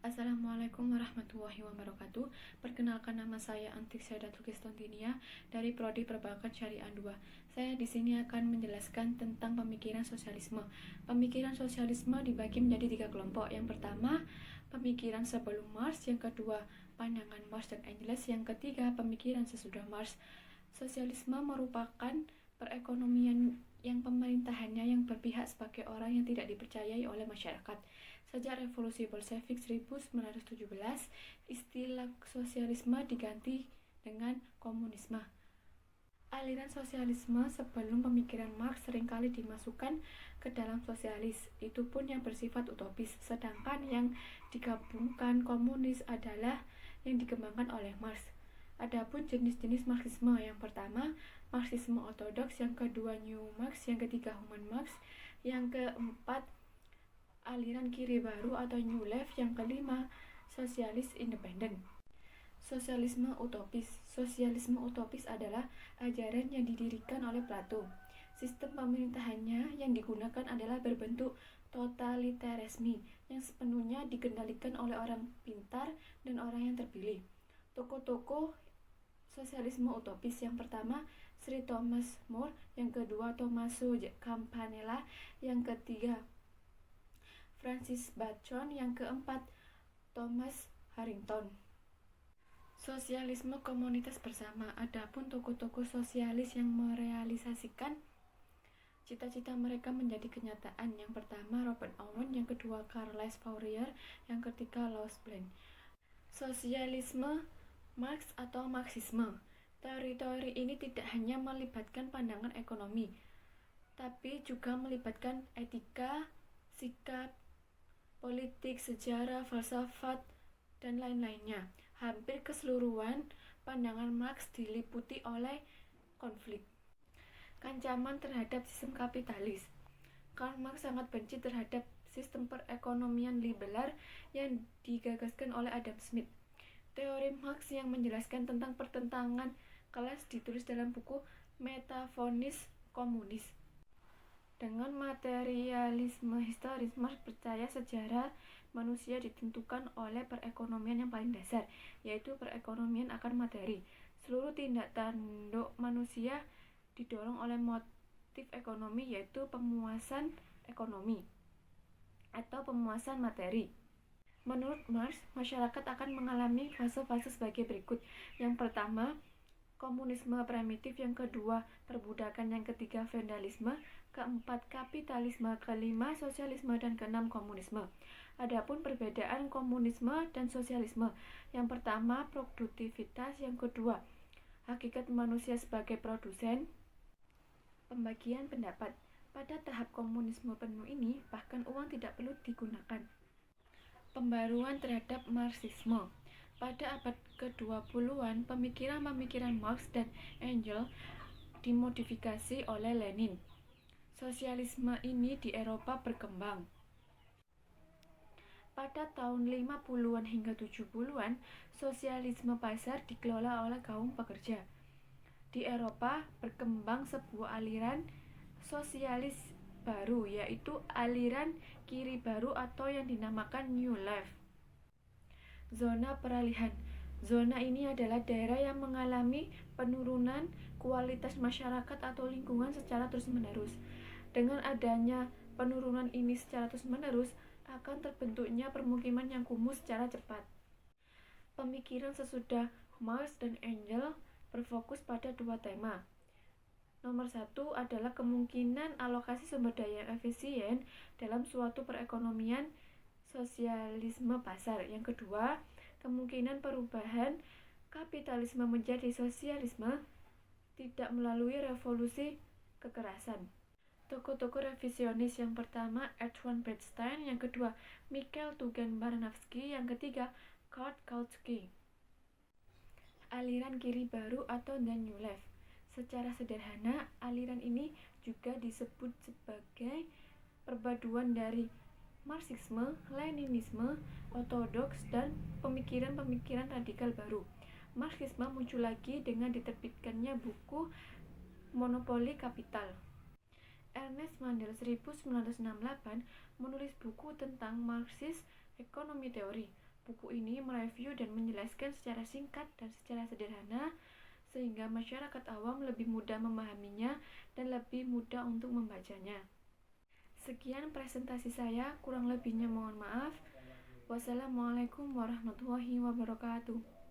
Assalamualaikum warahmatullahi wabarakatuh. Perkenalkan, nama saya Antik Syahdatul Kistontinia dari Prodi Perbankan Syariah 2. Saya di sini akan menjelaskan tentang pemikiran sosialisme. Pemikiran sosialisme dibagi menjadi 3 kelompok. Yang pertama, pemikiran sebelum Marx. Yang kedua, pandangan Marx dan Engels. Yang ketiga, pemikiran sesudah Marx. Sosialisme merupakan perekonomian yang pemerintahannya yang berpihak sebagai orang yang tidak dipercayai oleh masyarakat. Sejak revolusi Bolshevik 1917, istilah sosialisme diganti dengan komunisme. Aliran sosialisme sebelum pemikiran Marx seringkali dimasukkan ke dalam sosialis, itu pun yang bersifat utopis, sedangkan yang digabungkan komunis adalah yang dikembangkan oleh Marx. Adapun jenis-jenis Marxisme, yang pertama Marxisme ortodoks, yang kedua New Marx, yang ketiga Human Marx, yang keempat aliran kiri baru atau New Left, yang kelima sosialis independen. Sosialisme utopis. Sosialisme utopis adalah ajaran yang didirikan oleh Plato. Sistem pemerintahannya yang digunakan adalah berbentuk totalitarisme yang sepenuhnya dikendalikan oleh orang pintar dan orang yang terpilih. Tokoh-tokoh sosialisme utopis, yang pertama Sri Thomas More, yang kedua Tommaso Campanella, yang ketiga Francis Bacon, yang keempat Thomas Harrington. Sosialisme komunitas bersama. Adapun tokoh-tokoh sosialis yang merealisasikan cita-cita mereka menjadi kenyataan. Yang pertama Robert Owen, yang kedua Carles Fourier, yang ketiga Louis Blanc. Sosialisme Marx atau Marxisme. Teori-teori ini tidak hanya melibatkan pandangan ekonomi, tapi juga melibatkan etika, sikap, politik, sejarah, filsafat, dan lain-lainnya. Hampir keseluruhan pandangan Marx diliputi oleh konflik. Ancaman terhadap sistem kapitalis. Karl Marx sangat benci terhadap sistem perekonomian liberal yang digagaskan oleh Adam Smith. Teori Marx yang menjelaskan tentang pertentangan kelas ditulis dalam buku Metafonis Komunis. Dengan materialisme historis, Marx percaya sejarah manusia ditentukan oleh perekonomian yang paling dasar, yaitu perekonomian akan materi. Seluruh tindak tanduk manusia didorong oleh motif ekonomi, yaitu pemuasan ekonomi atau pemuasan materi. Menurut Marx, masyarakat akan mengalami fase-fase sebagai berikut. Yang pertama, komunisme primitif, yang kedua perbudakan, yang ketiga feodalisme, keempat kapitalisme, kelima sosialisme, dan keenam komunisme. Adapun perbedaan komunisme dan sosialisme, yang pertama produktivitas, yang kedua hakikat manusia sebagai produsen. Pembagian pendapat. Pada tahap komunisme penuh ini, bahkan uang tidak perlu digunakan. Pembaruan terhadap Marxisme. Pada abad ke-20-an, pemikiran-pemikiran Marx dan Engels dimodifikasi oleh Lenin. Sosialisme ini di Eropa berkembang. Pada tahun 50-an hingga 70-an, sosialisme pasar dikelola oleh kaum pekerja. Di Eropa berkembang sebuah aliran sosialis baru, yaitu aliran kiri baru atau yang dinamakan New Left. Zona peralihan. Zona ini adalah daerah yang mengalami penurunan kualitas masyarakat atau lingkungan secara terus-menerus. Dengan adanya penurunan ini secara terus-menerus, akan terbentuknya permukiman yang kumuh secara cepat. Pemikiran sesudah Marx dan Engels berfokus pada dua tema. Nomor satu adalah kemungkinan alokasi sumber daya yang efisien dalam suatu perekonomian sosialisme pasar. Yang kedua, kemungkinan perubahan kapitalisme menjadi sosialisme tidak melalui revolusi kekerasan. Tokoh-tokoh revisionis, yang pertama Ernst Bernstein, yang kedua Mikhail Tugen-Barnavsky, yang ketiga Kurt Kautsky. Aliran kiri baru atau The New Left. Secara sederhana, aliran ini juga disebut sebagai perpaduan dari Marxisme, Leninisme, ortodoks, dan pemikiran-pemikiran radikal baru. Marxisme muncul lagi dengan diterbitkannya buku Monopoli Kapital. Ernest Mandel 1968 menulis buku tentang Marxist Economy Theory. Buku ini mereview dan menjelaskan secara singkat dan secara sederhana sehingga masyarakat awam lebih mudah memahaminya dan lebih mudah untuk membacanya. Sekian presentasi saya, kurang lebihnya mohon maaf. Wassalamualaikum warahmatullahi wabarakatuh.